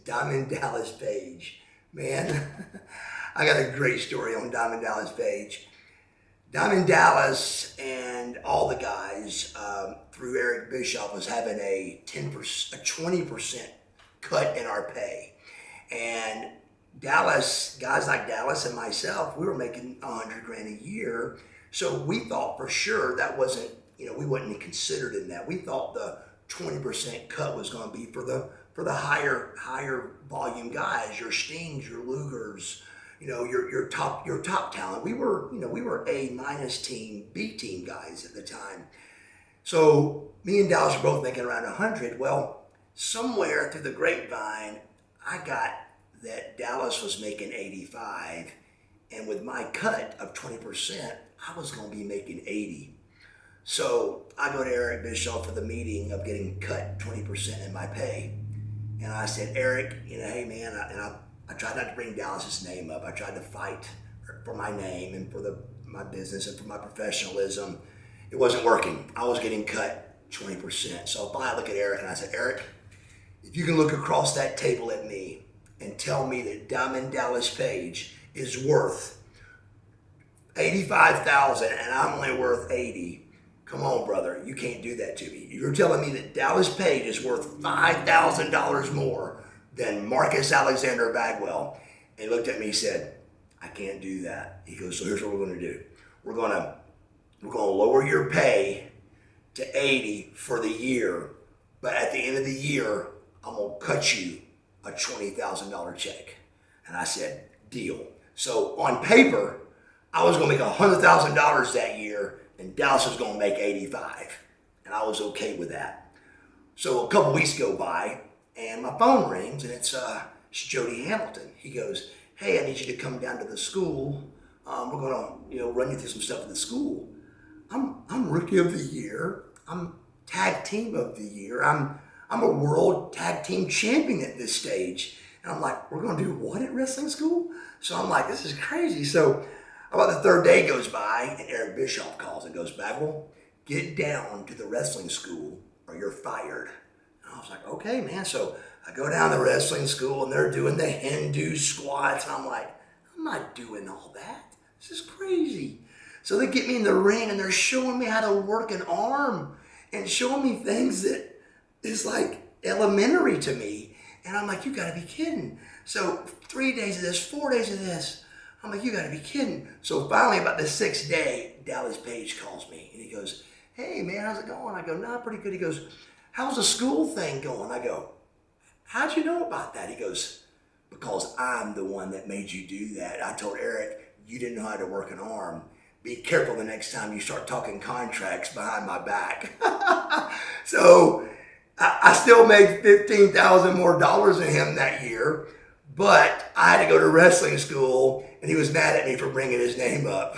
Diamond Dallas Page. Man, I got a great story on Diamond Dallas Page. Diamond Dallas and all the guys through Eric Bischoff was having a 20% cut in our pay. And Dallas, guys like Dallas and myself, we were making $100,000 a year. So we thought for sure that wasn't, we wasn't considered in that. We thought the 20% cut was going to be for the higher volume guys, your Stings, your Lugers, your top talent. We were A- team, B team guys at the time. So me and Dallas were both making around 100. Well, somewhere through the grapevine, I got that Dallas was making 85, and with my cut of 20%, I was going to be making 80. So I go to Eric Bischoff for the meeting of getting cut 20% in my pay. And I said, Eric, hey man, I tried not to bring Dallas's name up. I tried to fight for my name and for my business and for my professionalism. It wasn't working. I was getting cut 20%. So finally I look at Eric and I said, Eric, if you can look across that table at me and tell me that Diamond Dallas Page is worth $85,000 and I'm only worth 80, come on, brother, you can't do that to me. You're telling me that Dallas Page is worth $5,000 more than Marcus Alexander Bagwell. And he looked at me and said, I can't do that. He goes, so here's what we're going to do. We're going to lower your pay to 80 for the year, but at the end of the year, I'm going to cut you a $20,000 check. And I said, deal. So on paper, I was going to make $100,000 that year, and Dallas was going to make 85. And I was okay with that. So a couple weeks go by, and my phone rings, and it's Jody Hamilton. He goes, hey, I need you to come down to the school. We're going to run you through some stuff at the school. I'm Rookie of the Year. I'm Tag Team of the Year. I'm a World Tag Team Champion at this stage. And I'm like, we're going to do what at wrestling school? So I'm like, this is crazy. So about the third day goes by, and Eric Bischoff calls and goes, Bagwell, get down to the wrestling school or you're fired. And I was like, okay, man. So I go down to the wrestling school, and they're doing the Hindu squats. And I'm like, I'm not doing all that. This is crazy. So they get me in the ring, and they're showing me how to work an arm and showing me things that is like elementary to me. And I'm like, you got to be kidding. So 3 days of this, 4 days of this. I'm like, you got to be kidding. So finally, about the 6th day, Dallas Page calls me, and he goes, hey, man, how's it going? I go, nah, pretty good. He goes, how's the school thing going? I go, how'd you know about that? He goes, because I'm the one that made you do that. I told Eric, you didn't know how to work an arm. Be careful the next time you start talking contracts behind my back. So I still made $15,000 more than him that year, but I had to go to wrestling school, and he was mad at me for bringing his name up.